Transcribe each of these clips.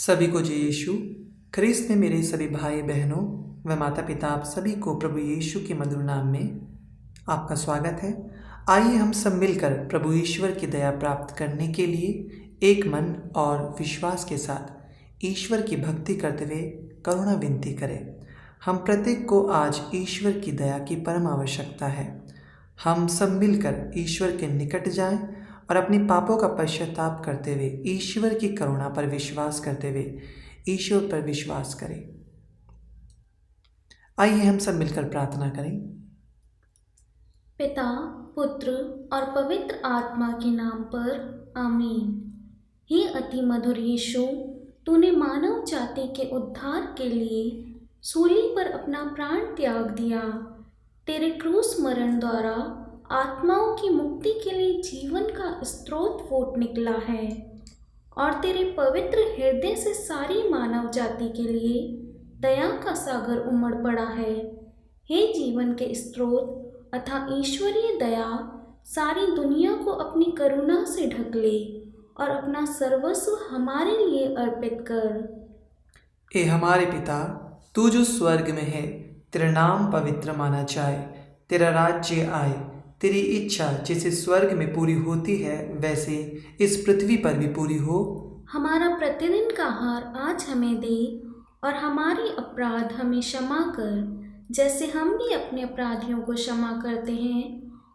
सभी को जय यीशु। ख्रीस्त में मेरे सभी भाई बहनों व माता पिता आप सभी को प्रभु यीशु के मधुर नाम में आपका स्वागत है। आइए हम सब मिलकर प्रभु ईश्वर की दया प्राप्त करने के लिए एक मन और विश्वास के साथ ईश्वर की भक्ति करते हुए करुणा विनती करें। हम प्रत्येक को आज ईश्वर की दया की परम आवश्यकता है। हम सब मिलकर ईश्वर के निकट जाएं और अपने पापों का पश्चाताप करते हुए ईश्वर की करुणा पर विश्वास करते हुए ईश्वर पर विश्वास करें। आइए हम सब मिलकर प्रार्थना करें। पिता, पुत्र और पवित्र आत्मा के नाम पर आमीन। हे अति मधुर यीशु, तूने मानव जाति के उद्धार के लिए सूली पर अपना प्राण त्याग दिया। तेरे क्रूस मरण द्वारा आत्माओं की मुक्ति के लिए जीवन का स्रोत फूट निकला है और तेरे पवित्र हृदय से सारी मानव जाति के लिए दया का सागर उमड़ पड़ा है। हे जीवन के स्रोत अर्थात ईश्वरीय दया, सारी दुनिया को अपनी करुणा से ढक ले और अपना सर्वस्व हमारे लिए अर्पित कर। ए हमारे पिता, तू जो स्वर्ग में है, तेरा नाम पवित्र माना जाए, तेरा राज्य आए, तेरी इच्छा जैसे स्वर्ग में पूरी होती है वैसे इस पृथ्वी पर भी पूरी हो। हमारा प्रतिदिन का आहार आज हमें दे और हमारे अपराध हमें क्षमा कर, जैसे हम भी अपने अपराधियों को क्षमा करते हैं,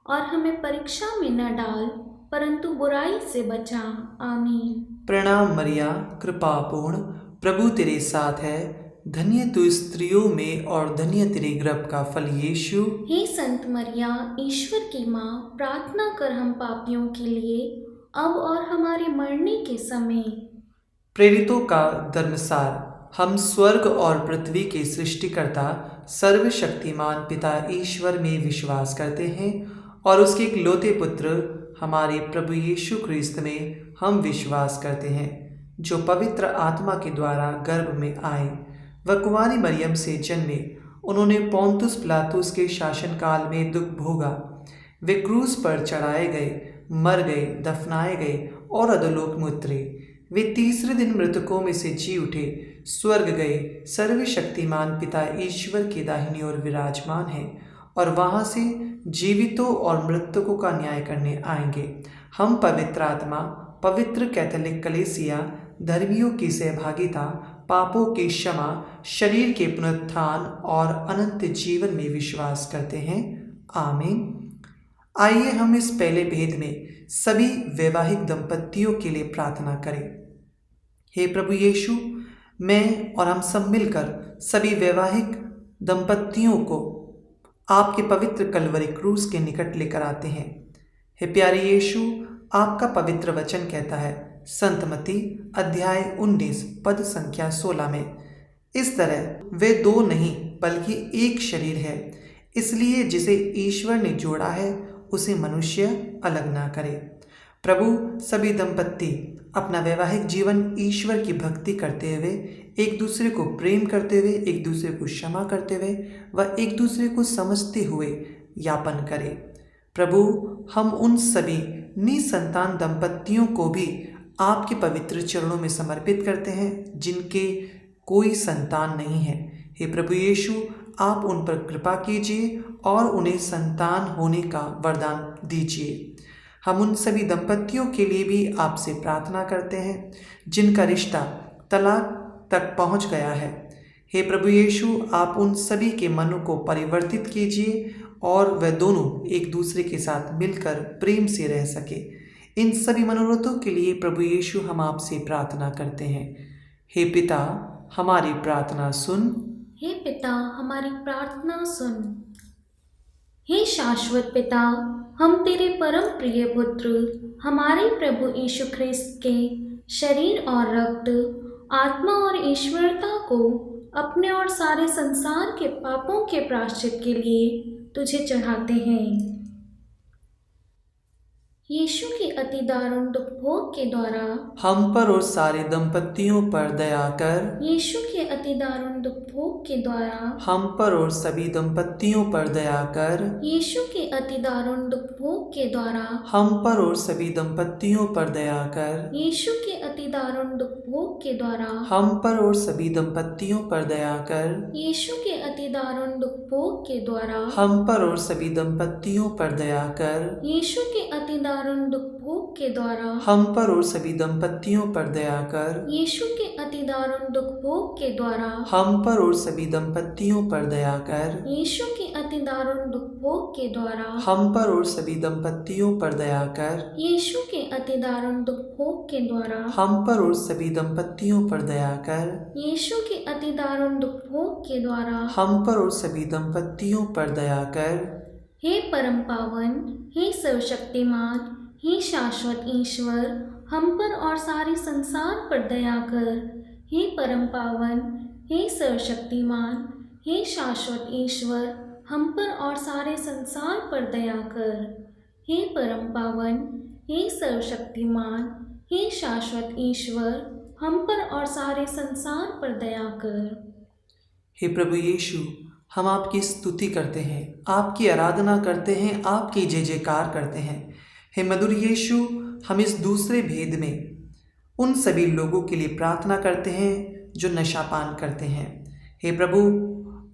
और हमें परीक्षा में न डाल परंतु बुराई से बचा। आमीन। प्रणाम मरिया, कृपा पूर्ण, प्रभु तेरे साथ है, धन्य तू स्त्रियों में और धन्य तेरे गर्भ का फल यीशु। हे संत मरिया, ईश्वर की माँ, प्रार्थना कर हम पापियों के लिए अब और हमारे मरने के समय। प्रेरितों का धर्मसार। हम स्वर्ग और पृथ्वी के सृष्टिकर्ता सर्वशक्तिमान पिता ईश्वर में विश्वास करते हैं और उसके इकलौते पुत्र हमारे प्रभु यीशु ख्रीस्त में हम विश्वास करते हैं, जो पवित्र आत्मा के द्वारा गर्भ में आए, वह कुंवारी मरियम से जन्मे। उन्होंने पोंतुस पिलातुस के शासनकाल में दुख भोगा, वे क्रूस पर चढ़ाए गए, मर गए, दफनाए गए और अधोलोक में उतरे। वे तीसरे दिन मृतकों में से जी उठे, स्वर्ग गए, सर्वशक्तिमान पिता ईश्वर की दाहिनी ओर विराजमान है और वहां से जीवितों और मृतकों का न्याय करने आएंगे। हम पवित्र आत्मा, पवित्र कैथोलिक कलीसिया, धर्मियों की सहभागिता, पापों की क्षमा, शरीर के पुनरुत्थान और अनंत जीवन में विश्वास करते हैं। आमीन। आइए हम इस पहले भेद में सभी वैवाहिक दंपतियों के लिए प्रार्थना करें। हे प्रभु यीशु, मैं और हम सब मिलकर सभी वैवाहिक दंपतियों को आपके पवित्र कलवरी क्रूस के निकट लेकर आते हैं। हे प्यारे यीशु, आपका पवित्र वचन कहता है संत मत्ती अध्याय 19 पद संख्या 16 में, इस तरह वे दो नहीं बल्कि एक शरीर है। इसलिए जिसे ईश्वर ने जोड़ा है उसे मनुष्य अलग ना करे। प्रभु सभी दंपत्ति अपना वैवाहिक जीवन ईश्वर की भक्ति करते हुए, एक दूसरे को प्रेम करते हुए, एक दूसरे को क्षमा करते हुए व एक दूसरे को समझते हुए यापन करें। प्रभु, हम उन सभी निसंतान दंपत्तियों को भी आपके पवित्र चरणों में समर्पित करते हैं जिनके कोई संतान नहीं है। हे प्रभु यीशु, आप उन पर कृपा कीजिए और उन्हें संतान होने का वरदान दीजिए। हम उन सभी दंपत्तियों के लिए भी आपसे प्रार्थना करते हैं जिनका रिश्ता तलाक तक पहुंच गया है। हे प्रभु यीशु, आप उन सभी के मनों को परिवर्तित कीजिए और वह दोनों एक दूसरे के साथ मिलकर प्रेम से रह सके। इन सभी मनोरथों के लिए प्रभु यीशु हम आपसे प्रार्थना करते हैं। हे पिता, हमारी प्रार्थना सुन। हे पिता, हमारी प्रार्थना सुन। हे शाश्वत पिता, हम तेरे परम प्रिय पुत्र हमारे प्रभु यीशु ख्रीस्त के शरीर और रक्त, आत्मा और ईश्वरता को अपने और सारे संसार के पापों के प्रायश्चित के लिए तुझे चढ़ाते हैं। यीशु के अति दारुण दुख भोग के द्वारा हम पर और सारे दंपतियों पर दया कर। यीशु के अति दारुण दुख भोग के द्वारा हम पर और सभी दंपतियों पर दया कर। यीशु के अति दारुण दुख भोग के द्वारा हम पर और सभी दंपतियों पर दया कर। यीशु के अति दारुण दुख भोग के द्वारा हम पर और सभी दंपतियों पर दया कर। यीशु के अति दारुण दुख भोग के द्वारा हम पर और सभी दंपतियों पर दया कर। यीशु के अति दारुण दुख भोग के द्वारा हम पर और सभी दंपतियों पर दया कर। यीशु के अति दारुण दुख भोग के द्वारा हम पर और सभी दंपतियों पर दया कर। यीशु के अति दारुण दुख भोग के द्वारा हम पर और सभी दंपतियों पर दया कर। यीशु के अति दारुण दुख भोग के द्वारा हम पर और सभी दंपतियों पर दया कर। यीशु के अति दारुण दुख भोग के द्वारा हम पर और सभी दंपतियों पर दया कर। हे परम पावन, हे सर्वशक्तिमान, हे शाश्वत ईश्वर, हम पर और सारे संसार पर दया कर। हे परम पावन, हे सर्वशक्तिमान, हे शाश्वत ईश्वर, हम पर और सारे संसार पर दया कर। हे परम पावन, हे सर्वशक्तिमान, हे शाश्वत ईश्वर, हम पर और सारे संसार पर दया कर। हे प्रभु यीशु, हम आपकी स्तुति करते हैं, आपकी आराधना करते हैं, आपकी जय जयकार करते हैं। हे मधुर यीशु, हम इस दूसरे भेद में उन सभी लोगों के लिए प्रार्थना करते हैं जो नशापान करते हैं। हे प्रभु,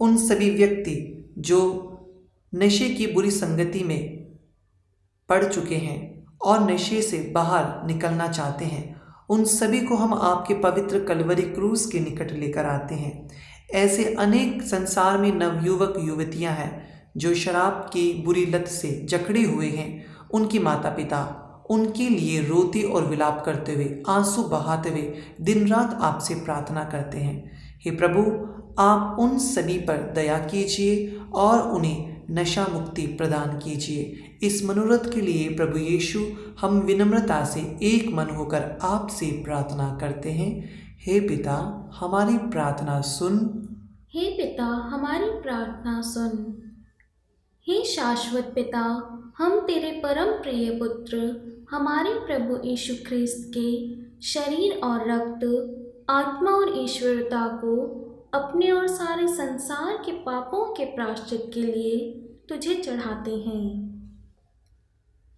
उन सभी व्यक्ति जो नशे की बुरी संगति में पड़ चुके हैं और नशे से बाहर निकलना चाहते हैं, उन सभी को हम आपके पवित्र कलवरी क्रूस के निकट लेकर आते हैं। ऐसे अनेक संसार में नवयुवक युवतियां हैं जो शराब की बुरी लत से जकड़े हुए हैं। उनकी माता पिता उनके लिए रोते और विलाप करते हुए, आंसू बहाते हुए दिन रात आपसे प्रार्थना करते हैं। हे प्रभु, आप उन सभी पर दया कीजिए और उन्हें नशा मुक्ति प्रदान कीजिए। इस मनोरथ के लिए प्रभु यीशु, हम विनम्रता से एक मन होकर आपसे प्रार्थना करते हैं। हे पिता, हमारी प्रार्थना सुन। हे पिता, हमारी प्रार्थना सुन। हे शाश्वत पिता, हम तेरे परम प्रिय पुत्र हमारे प्रभु यीशु ख्रिस्त के शरीर और रक्त, आत्मा और ईश्वरता को अपने और सारे संसार के पापों के प्रायश्चित के लिए तुझे चढ़ाते हैं।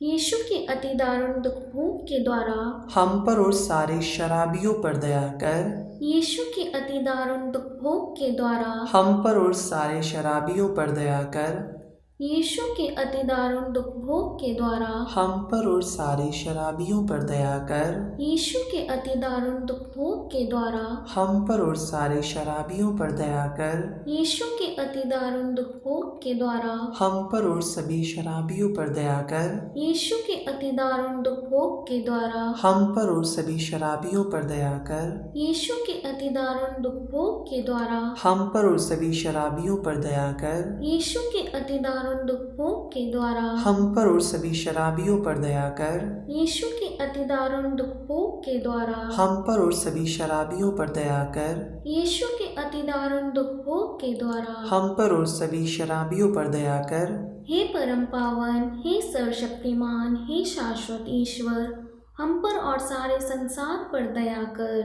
यीशु के अति दारुण दुख भोग के द्वारा हम पर और सारे शराबियों पर दया कर। यीशु के अति दारुण दुख भोग के द्वारा हम पर और सारे शराबियों पर दया कर। यीशु के अति दारुण दुख भोग के द्वारा हम पर और सारे शराबियों पर दया कर। यीशु के अति दारुण दुख भोग के द्वारा हम पर और सारे शराबियों पर दया कर। यीशु के अति दारुण दुख भोग के द्वारा हम पर और सभी शराबियों पर दया कर। यीशु के अति दारुण दुख भोग के द्वारा हम पर और सभी शराबियों पर दया कर। यीशु के अति दारुण दुख भोग के द्वारा हम पर और सभी शराबियों पर दया कर। यीशु के अति दारुण दुख भोग के द्वारा हम पर और सभी शराबियों पर दया कर। यीशु के अति दारुण दुख भोग के द्वारा हम पर और सभी शराबियों पर दया कर। यीशु के अति दारुण दुख भोग के द्वारा हम पर और सभी शराबियों पर दया कर। हे परम पावन, हे सर्वशक्तिमान, हे शाश्वत ईश्वर, हम पर और सारे संसार पर दया कर।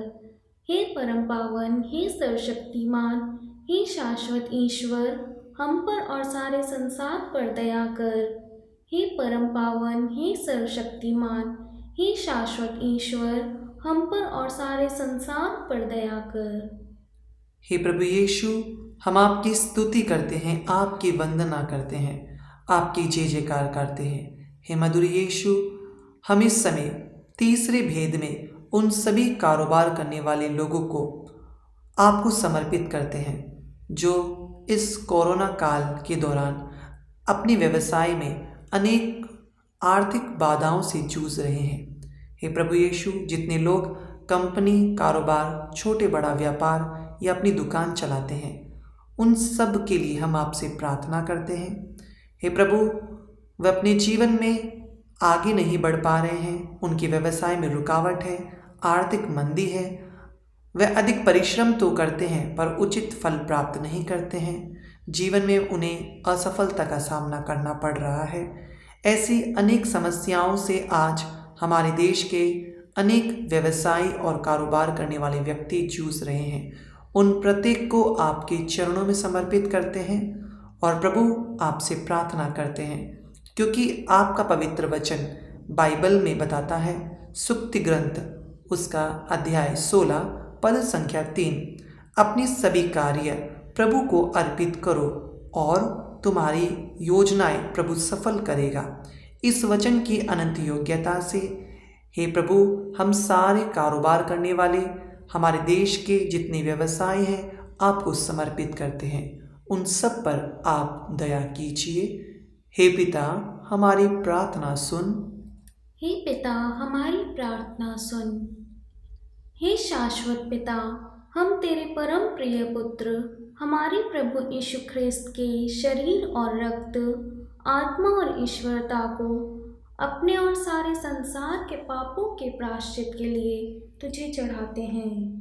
हे परम पावन, हे सर्वशक्तिमान, हे शाश्वत ईश्वर, हम पर और सारे संसार पर दया कर। हे परम पावन, हे सर्वशक्तिमान, हे शाश्वत ईश्वर, हम पर और सारे संसार पर दया कर। हे प्रभु यीशु, हम आपकी स्तुति करते हैं, आपकी वंदना करते हैं, आपकी जय जयकार करते हैं। हे मधुर यीशु, हम इस समय तीसरे भेद में उन सभी कारोबार करने वाले लोगों को आपको समर्पित करते हैं जो इस कोरोना काल के दौरान अपने व्यवसाय में अनेक आर्थिक बाधाओं से जूझ रहे हैं। हे प्रभु यीशु, जितने लोग कंपनी, कारोबार, छोटे बड़ा व्यापार या अपनी दुकान चलाते हैं, उन सब के लिए हम आपसे प्रार्थना करते हैं। हे प्रभु, वे अपने जीवन में आगे नहीं बढ़ पा रहे हैं, उनके व्यवसाय में रुकावट है, आर्थिक मंदी है, वे अधिक परिश्रम तो करते हैं पर उचित फल प्राप्त नहीं करते हैं, जीवन में उन्हें असफलता का सामना करना पड़ रहा है। ऐसी अनेक समस्याओं से आज हमारे देश के अनेक व्यवसाय और कारोबार करने वाले व्यक्ति जूझ रहे हैं। उन प्रत्येक को आपके चरणों में समर्पित करते हैं और प्रभु आपसे प्रार्थना करते हैं, क्योंकि आपका पवित्र वचन बाइबल में बताता है, सुक्ति ग्रंथ उसका अध्याय 16 पद संख्या 3, अपनी सभी कार्य प्रभु को अर्पित करो और तुम्हारी योजनाएं प्रभु सफल करेगा। इस वचन की अनंत योग्यता से हे प्रभु, हम सारे कारोबार करने वाले, हमारे देश के जितने व्यवसाय हैं, आपको समर्पित करते हैं। उन सब पर आप दया कीजिए। हे पिता, हमारी प्रार्थना सुन। हे पिता, हमारी प्रार्थना सुन। हे शाश्वत पिता, हम तेरे परम प्रिय पुत्र, हमारे प्रभु यीशु ख्रिस्त के शरीर और रक्त, आत्मा और ईश्वरता को अपने और सारे संसार के पापों के प्रायश्चित के लिए तुझे चढ़ाते हैं।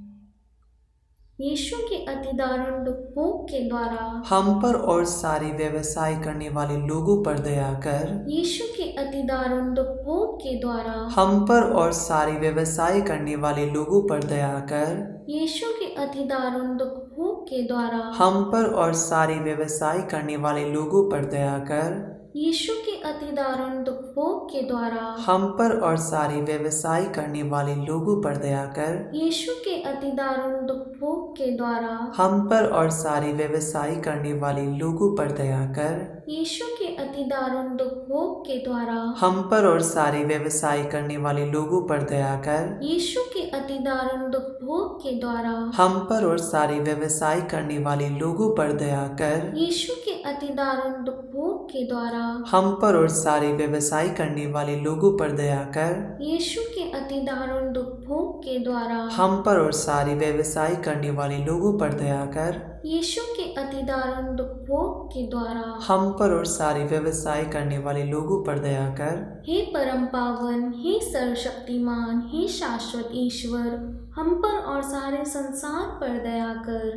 यीशु के अति दारुण दुख भोग के द्वारा हम पर और सारे व्यवसाय करने वाले लोगों पर दया कर। यीशु के अति दारुण दुख भोग के द्वारा हम पर और सारे व्यवसाय करने वाले लोगों पर दया कर। यीशु के अति दारुण दुख भोग के द्वारा हम पर और सारे व्यवसाय करने वाले लोगों पर दया कर। यीशु के अति दारुण दुख भोग के द्वारा हम पर और सारे व्यवसाय करने वाले लोगों पर दया कर। यीशु के अति दारुण दुख भोग के द्वारा हम पर और सारे व्यवसाय करने वाले लोगों पर दया कर। यीशु के अति दारुण दुख भोग के द्वारा हम पर और सारे व्यवसाय करने वाले लोगों पर दया कर। यीशु के अति दारुण दुख भोग के द्वारा हम पर और सारे व्यवसाय करने वाले लोगों पर दया कर। यीशु के अति दारुण दुख भोग के द्वारा हम पर और सारे व्यवसाय करने वाले लोगों पर दया कर। यीशु के अति दारुण दुख भोग के द्वारा हम पर और सारे व्यवसाय करने वाले लोगों पर दया कर। यीशु के अति दारुण दुख भोग के द्वारा हम पर और सारे व्यवसाय करने वाले लोगों पर दया कर। हे परम पावन, हे सर्वशक्तिमान, हे शाश्वत ईश्वर, हम पर और सारे संसार पर दया कर।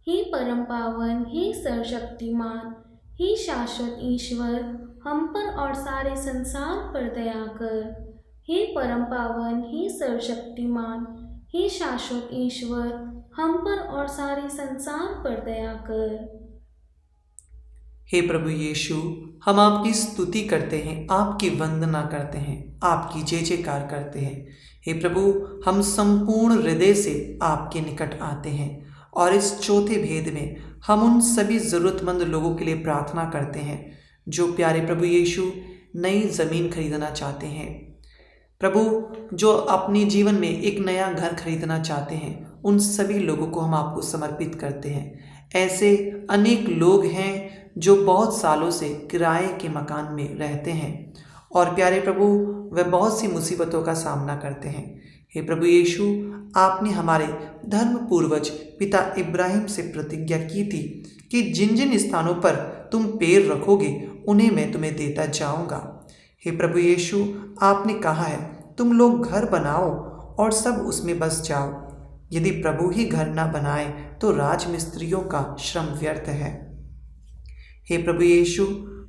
हे परम पावन, हे सर्वशक्तिमान, हे शाश्वत ईश्वर, हम पर और सारे संसार पर दया कर। हे परम पावन, हे सर्वशक्तिमान, हे शाश्वत ईश्वर, हम पर और सारे संसार पर दया कर। हे प्रभु यीशु, हम आपकी स्तुति करते हैं, आपकी वंदना करते हैं, आपकी जय जयकार करते हैं। हे प्रभु, हम संपूर्ण हृदय से आपके निकट आते हैं और इस चौथे भेद में हम उन सभी ज़रूरतमंद लोगों के लिए प्रार्थना करते हैं जो प्यारे प्रभु यीशु नई ज़मीन खरीदना चाहते हैं। प्रभु, जो अपने जीवन में एक नया घर खरीदना चाहते हैं, उन सभी लोगों को हम आपको समर्पित करते हैं। ऐसे अनेक लोग हैं जो बहुत सालों से किराए के मकान में रहते हैं और प्यारे प्रभु, वे बहुत सी मुसीबतों का सामना करते हैं। हे प्रभु यीशु, आपने हमारे धर्म पूर्वज पिता इब्राहिम से प्रतिज्ञा की थी कि जिन जिन स्थानों पर तुम पैर रखोगे उन्हें मैं तुम्हें देता जाऊंगा। हे प्रभु यीशु, आपने कहा है तुम लोग घर बनाओ और सब उसमें बस जाओ। यदि प्रभु ही घर न बनाए तो राजमिस्त्रियों का श्रम व्यर्थ है। हे प्रभु यीशु,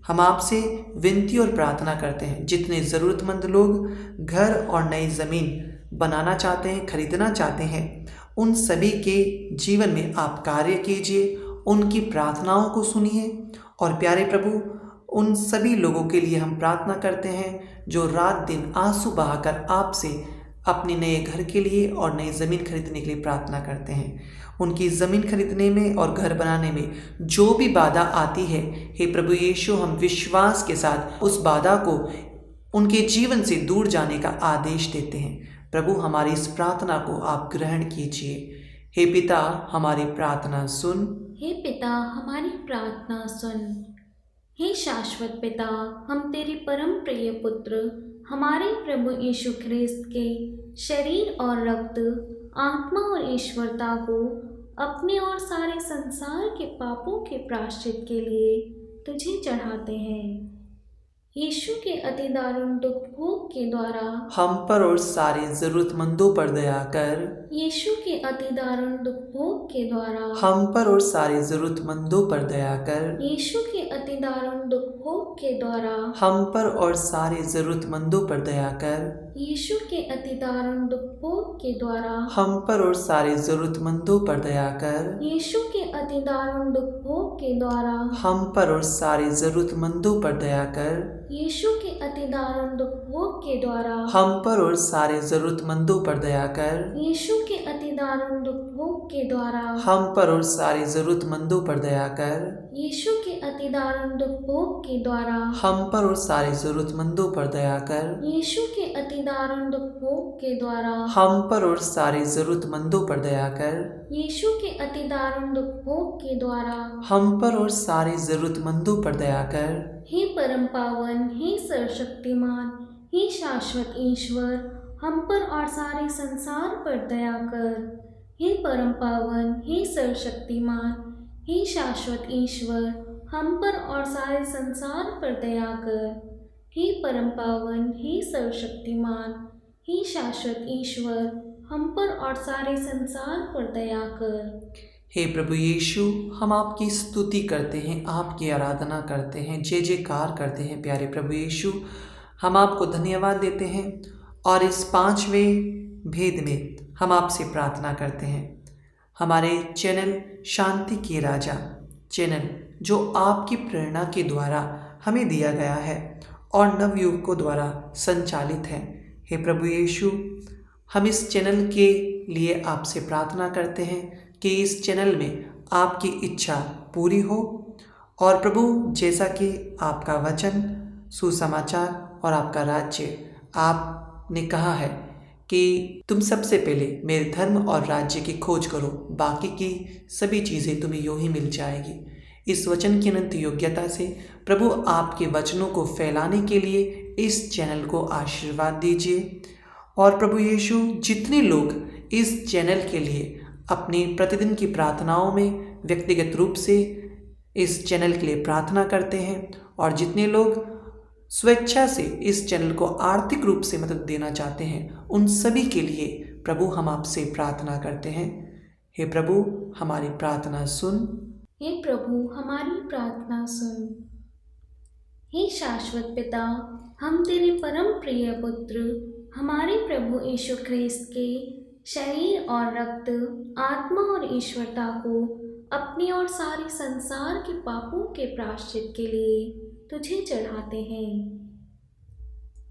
हम आपसे विनती और प्रार्थना करते हैं, जितने ज़रूरतमंद लोग घर और नई ज़मीन बनाना चाहते हैं, खरीदना चाहते हैं, उन सभी के जीवन में आप कार्य कीजिए, उनकी प्रार्थनाओं को सुनिए। और प्यारे प्रभु, उन सभी लोगों के लिए हम प्रार्थना करते हैं जो रात दिन आंसू बहाकर आपसे अपने नए घर के लिए और नई ज़मीन खरीदने के लिए प्रार्थना करते हैं। उनकी ज़मीन खरीदने में और घर बनाने में जो भी बाधा आती है, हे प्रभु यीशु, हम विश्वास के साथ उस बाधा को उनके जीवन से दूर जाने का आदेश देते हैं। प्रभु, हमारी इस प्रार्थना को आप ग्रहण कीजिए। हे पिता, हमारी प्रार्थना सुन। हे पिता, हमारी प्रार्थना सुन। हे शाश्वत पिता, हम तेरे परम प्रिय पुत्र, हमारे प्रभु यीशु ख्रिस्त के शरीर और रक्त, आत्मा और ईश्वरता को अपने और सारे संसार के पापों के प्रायश्चित के लिए तुझे चढ़ाते हैं। यीशु के अति दारुण दुख भोग के द्वारा हम पर और सारे जरूरतमंदों पर दया कर। यीशु के अति दारुण दुख भोग के द्वारा हम पर और सारे जरूरतमंदों पर दया कर। यीशु के अति दारुण दुख भोग के द्वारा हम पर और सारे जरूरतमंदों पर दया कर। यीशु के अति दारुण दुख भोग के द्वारा हम पर और सारे जरूरतमंदों पर दया कर। यीशु के अति दारुण दुख भोग के द्वारा हम पर और सारे जरूरतमंदों पर दया कर। यीशु के अति दारुण दुख भोग के द्वारा हम पर और सारे जरूरतमंदों पर दया कर। यीशु के अति दारुण दुख भोग के द्वारा हम पर और सारे जरूरतमंदों पर दया कर। यीशु के अति दारुण दुख भोग के द्वारा हम पर और सारे जरूरतमंदों पर दया कर। यीशु के अति दारुण दुख भोग के द्वारा हम पर और सारे जरूरतमंदों पर दया कर। यीशु के अति दारुण दुख भोग के द्वारा हम पर और सारे जरूरतमंदों पर दया कर। हे परम पावन, हे सर्वशक्तिमान, हे शाश्वत ईश्वर, हम पर और सारे संसार पर दया कर। हे परम पावन, हे सर्वशक्तिमान, हे शाश्वत ईश्वर, हम पर और सारे संसार पर दया कर। हे परम पावन, हे सर्वशक्तिमान, हे शाश्वत ईश्वर, हम पर और सारे संसार पर दया कर। हे प्रभु यीशु, हम आपकी स्तुति करते हैं, आपकी आराधना करते हैं, जय जयकार करते हैं। प्यारे प्रभु यीशु, हम आपको धन्यवाद देते हैं और इस 5वें भेद में हम आपसे प्रार्थना करते हैं। हमारे चैनल शांति के राजा चैनल, जो आपकी प्रेरणा के द्वारा हमें दिया गया है और नवयुवकों द्वारा संचालित है। हे प्रभु यीशु, हम इस चैनल के लिए आपसे प्रार्थना करते हैं कि इस चैनल में आपकी इच्छा पूरी हो। और प्रभु, जैसा कि आपका वचन, सुसमाचार और आपका राज्य, आपने कहा है कि तुम सबसे पहले मेरे धर्म और राज्य की खोज करो, बाकी की सभी चीज़ें तुम्हें यूं ही मिल जाएगी। इस वचन की अनंत योग्यता से प्रभु, आपके वचनों को फैलाने के लिए इस चैनल को आशीर्वाद दीजिए। और प्रभु यीशु, जितने लोग इस चैनल के लिए अपनी प्रतिदिन की प्रार्थनाओं में व्यक्तिगत रूप से इस चैनल के लिए प्रार्थना करते हैं और जितने लोग स्वेच्छा से इस चैनल को आर्थिक रूप से मदद देना चाहते हैं, उन सभी के लिए प्रभु हम आपसे प्रार्थना करते हैं। हे प्रभु, हमारी प्रार्थना सुन। हे प्रभु, हमारी प्रार्थना सुन। हे शाश्वत पिता, हम तेरे परम प्रिय पुत्र हमारे प्रभु यीशु ख्रिस्त के शरीर और रक्त, आत्मा और ईश्वरता को अपने और सारे संसार के पापों के प्रायश्चित के लिए तुझे चढ़ाते हैं।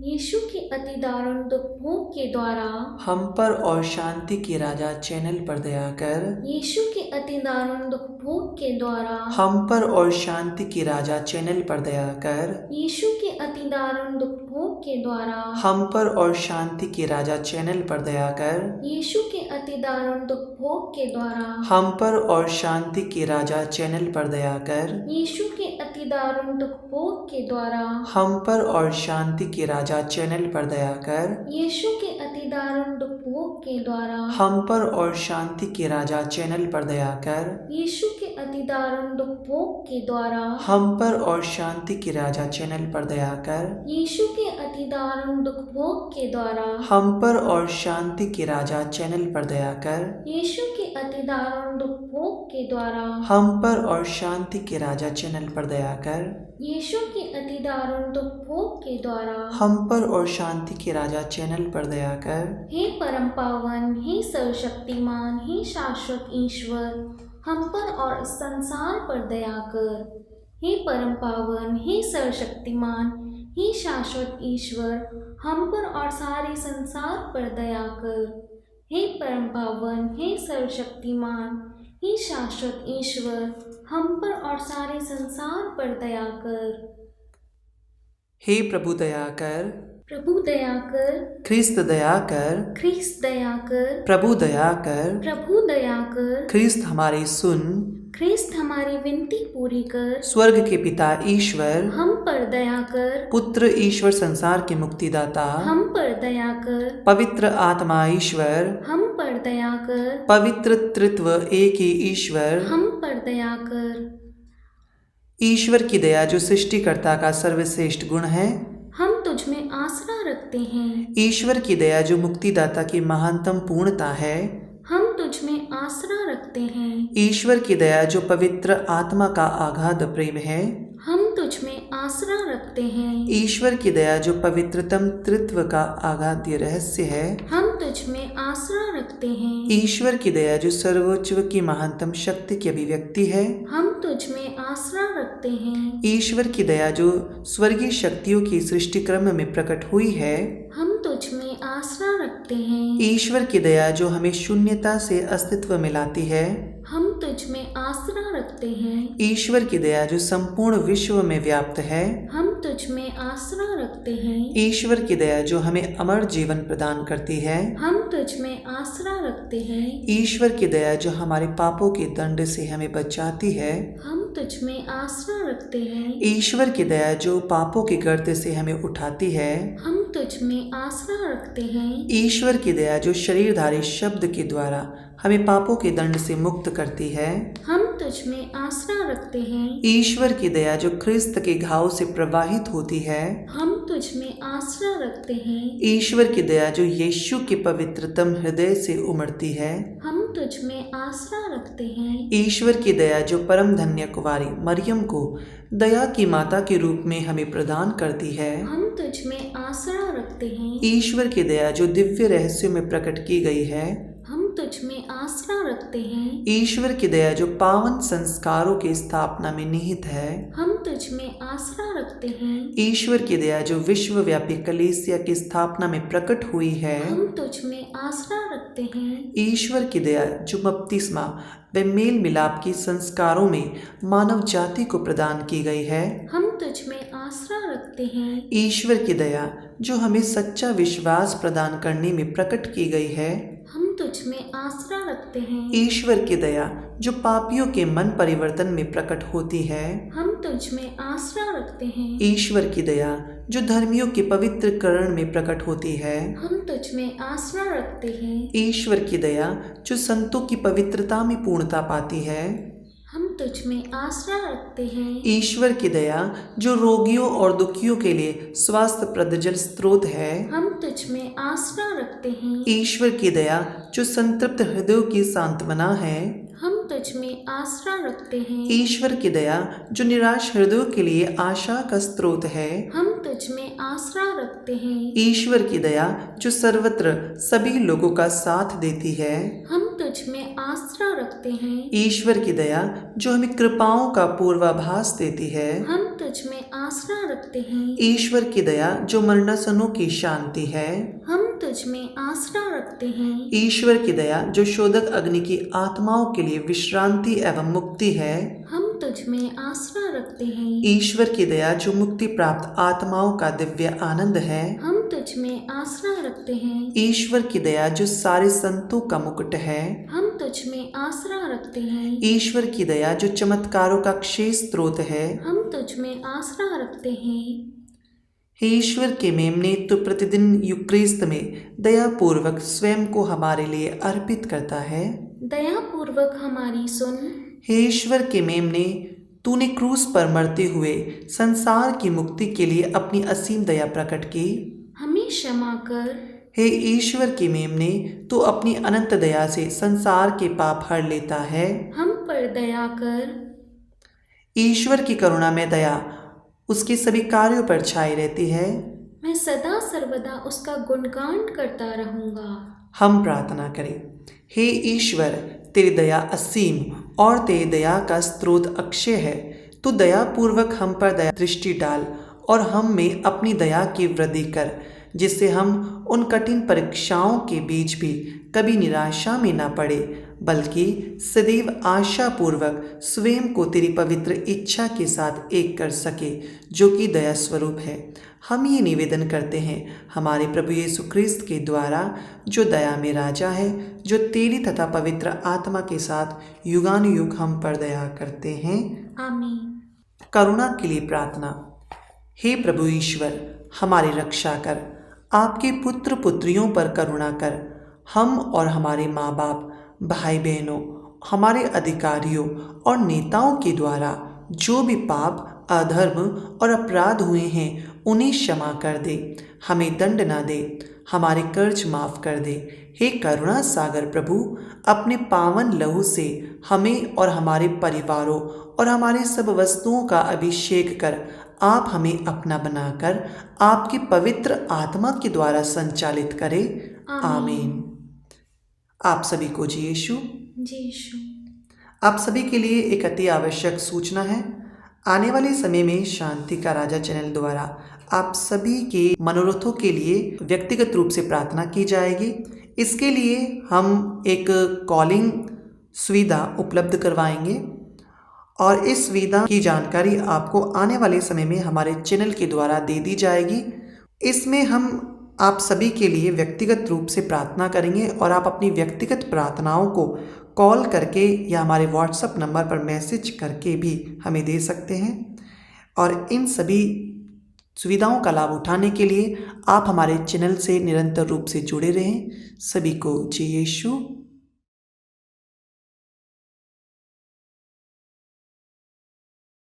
यीशु के अति दारुण दुख भोग के द्वारा हम पर और शांति के राजा चैनल पर दया कर। यीशु के अति दारुण दुख भोग के द्वारा हम पर और शांति के राजा चैनल पर दया कर। यीशु के अति दारुण दुख भोग के द्वारा हम पर और शांति के राजा चैनल पर दया कर। यीशु के अति दारुण दुख भोग के द्वारा हम पर और शांति के राजा चैनल पर दया कर। यीशु के अति दारुण दुख भोग के द्वारा हम पर और शांति के राजा चैनल पर दया कर। यीशु के अति दारुण दुख भोग के द्वारा हम पर और शांति के राजा चैनल पर दया कर। यीशु के अति दारुण दुख भोग के द्वारा हम पर और शांति के राजा चैनल पर दया कर। यीशु के अति दारुण दुख भोग के द्वारा हम पर और शांति के राजा चैनल पर दया कर। यीशु के अति दारुण दुख भोग के द्वारा हम पर और शांति के राजा चैनल पर दया कर। यीशु के अति दारुण दुख भोग के द्वारा हम पर और शांति के राजा चैनल पर दया कर। हे परम पावन, हे सर्वशक्तिमान, हे शाश्वत ईश्वर, हम पर और इस संसार पर दया कर। हे परम पावन, हे सर्वशक्तिमान, हे शाश्वत ईश्वर, हम पर और सारे संसार पर दया कर। हे परम पावन, हे सर्वशक्तिमान, हे शाश्वत ईश्वर, हम पर और सारे संसार पर दया कर। हे प्रभु दया कर। प्रभु दया कर। ख्रिस्त दया कर। ख्रिस्त दया कर। प्रभु दया कर। प्रभु दया कर। ख्रिस्त हमारी सुन। ख्रिस्त हमारी विनती पूरी कर। स्वर्ग के पिता ईश्वर, हम पर दया कर। पुत्र ईश्वर संसार के मुक्तिदाता, हम पर दया कर। पवित्र आत्मा ईश्वर, हम पर दया कर। पवित्र त्रित्व एक ही ईश्वर, हम पर दया कर। ईश्वर की दया जो सृष्टिकर्ता का सर्वश्रेष्ठ गुण है। हम तुझ में आसरा रखते हैं। ईश्वर की दया जो मुक्तिदाता की महानतम पूर्णता है। हम तुझ में आसरा रखते हैं। ईश्वर की दया जो पवित्र आत्मा का आगाध प्रेम है। हम तुझ में आसरा रखते हैं। ईश्वर की दया जो पवित्रतम तृत्व का आगाध्य रहस्य है। हम तुझ में आसरा रखते हैं। ईश्वर की दया जो सर्वोच्च की महानतम शक्ति की अभिव्यक्ति है। हम तुझ में आसरा रखते हैं। ईश्वर की दया जो स्वर्गीय शक्तियों की सृष्टि क्रम में प्रकट हुई है। हम तुझ में आसरा रखते हैं। ईश्वर की दया जो हमें शून्यता से अस्तित्व में लाती है। हम तुझ में आसरा रखते हैं। ईश्वर की दया जो संपूर्ण विश्व में व्याप्त है। हम तुझ में आसरा रखते हैं। ईश्वर की दया जो हमें अमर जीवन प्रदान करती है। हम तुझ में आसरा रखते हैं। ईश्वर की दया जो हमारे पापों के दंड से हमें बचाती है। हम तुझ में आसरा रखते हैं। ईश्वर की दया जो पापों के गर्त से हमें उठाती है। हम तुझ में आसरा रखते हैं। ईश्वर की दया जो शरीरधारी शब्द के द्वारा हमें पापों के दंड से मुक्त करती है। हम तुझ में आसरा रखते हैं। ईश्वर की दया जो ख्रिस्त के घाव से प्रवाहित होती है। हम तुझ में आसरा रखते हैं। ईश्वर की दया जो यीशु के पवित्रतम हृदय से उमड़ती है। हम तुझ में आसरा रखते हैं। ईश्वर की दया जो परम धन्य कुंवारी मरियम को दया की माता के रूप में हमें प्रदान करती है। हम तुझ में आसरा रखते हैं। ईश्वर की दया जो दिव्य रहस्यों में प्रकट की गई है। हम तुझ में आसरा रखते हैं। ईश्वर की दया जो पावन संस्कारों की स्थापना में निहित है। हम तुझ में आसरा रखते हैं। ईश्वर की दया जो विश्वव्यापी कलीसिया की स्थापना में प्रकट हुई है। हम तुझ में आसरा रखते हैं। ईश्वर की दया जो बपतिस्मा व मेल मिलाप की संस्कारों में मानव जाति को प्रदान की गई है। हम तुझ में आसरा रखते हैं। ईश्वर की दया जो हमें सच्चा विश्वास प्रदान करने में प्रकट की गई है। हम तुझ में आसरा रखते हैं। ईश्वर की दया जो पापियों के मन परिवर्तन में प्रकट होती है। हम तुझ में आसरा रखते हैं। ईश्वर की दया जो धर्मियों के पवित्रकरण में प्रकट होती है। हम तुझ में आसरा रखते हैं। ईश्वर की दया जो संतों की पवित्रता में पूर्णता पाती है। हम तुझ में आसरा रखते हैं। ईश्वर की दया जो रोगियों और दुखियों के लिए स्वास्थ्यप्रद जल स्रोत है। हम तुझ में आसरा रखते हैं। ईश्वर की दया जो संतृप्त हृदयों की सांत्वना है। हम तुझ में आसरा रखते हैं। ईश्वर की दया जो निराश हृदयों के लिए आशा का स्रोत है। हम तुझ में आसरा रखते हैं। ईश्वर की दया जो सर्वत्र सभी लोगों का साथ देती है। हम तुझ में आसरा रखते हैं। ईश्वर की दया जो हमें कृपाओं का पूर्वाभास देती है। हम तुझ में आसरा रखते हैं। ईश्वर की दया जो मरणासनों की शांति है। हम तुझ में आसरा रखते हैं। ईश्वर की दया जो शोधक अग्नि की आत्माओं के लिए विश्रांति एवं मुक्ति है। हम तुझ में आसरा रखते हैं। ईश्वर की दया जो मुक्ति प्राप्त आत्माओं का दिव्य आनंद है। हम तुझ में आसरा रखते हैं। ईश्वर की दया जो सारे संतों का मुकुट है। हम तुझ में आसरा रखते हैं। ईश्वर की दया जो चमत्कारों का अक्षय स्रोत है। हम तुझ में आसरा रखते हैं। हे ईश्वर के मेमने तो प्रतिदिन यूक्रिस्त में दया पूर्वक स्वयं को हमारे लिए अर्पित करता है। दया पूर्वक हमारी सुन। हे ईश्वर के मेमने तूने क्रूस पर मरते हुए संसार की मुक्ति के लिए अपनी असीम दया प्रकट की। हमें क्षमा कर। हे ईश्वर के मेमने तू अपनी अनंत दया से संसार के पाप हर लेता है। हम पर दया कर। ईश्वर की करुणा में दया उसके सभी कार्यों पर छाई रहती है। मैं सदा सर्वदा उसका गुणगान करता रहूंगा। हम प्रार्थना करें। हे ईश्वर तेरी दया असीम और तेरी दया का स्रोत अक्षय है। तू दया पूर्वक हम पर दया दृष्टि डाल और हम में अपनी दया की वृद्धि कर, जिससे हम उन कठिन परीक्षाओं के बीच भी कभी निराशा में न पड़े, बल्कि सदैव आशा पूर्वक स्वयं को तेरी पवित्र इच्छा के साथ एक कर सके, जो कि दया स्वरूप है। हम ये निवेदन करते हैं हमारे प्रभु यीशु ख्रिस्त के द्वारा, जो दया में राजा है, जो तेरी तथा पवित्र आत्मा के साथ युगानुयुग हम पर दया करते हैं। आमीन। करुणा के लिए प्रार्थना। हे प्रभु ईश्वर हमारी रक्षा कर, आपके पुत्र पुत्रियों पर करुणा कर। हम और हमारे माँ बाप, भाई बहनों, हमारे अधिकारियों और नेताओं के द्वारा जो भी पाप, अधर्म और अपराध हुए हैं उन्हें क्षमा कर दे, हमें दंड ना दे, हमारे कर्ज माफ कर दे। हे करुणा सागर प्रभु, अपने पावन लहू से हमें और हमारे परिवारों और हमारे सब वस्तुओं का अभिषेक कर आप हमें अपना बनाकर आपकी पवित्र आत्मा के द्वारा संचालित करें। आमीन। आप सभी को जी यीशु। आप सभी के लिए एक अति आवश्यक सूचना है। आने वाले समय में शांति का राजा चैनल द्वारा आप सभी के मनोरथों के लिए व्यक्तिगत रूप से प्रार्थना की जाएगी। इसके लिए हम एक कॉलिंग सुविधा उपलब्ध करवाएंगे और इस सुविधा की जानकारी आपको आने वाले समय में हमारे चैनल के द्वारा दे दी जाएगी। इसमें हम आप सभी के लिए व्यक्तिगत रूप से प्रार्थना करेंगे और आप अपनी व्यक्तिगत प्रार्थनाओं को कॉल करके या हमारे व्हाट्सएप नंबर पर मैसेज करके भी हमें दे सकते हैं। और इन सभी सुविधाओं का लाभ उठाने के लिए आप हमारे चैनल से निरंतर रूप से जुड़े रहें। सभी को जय यीशु।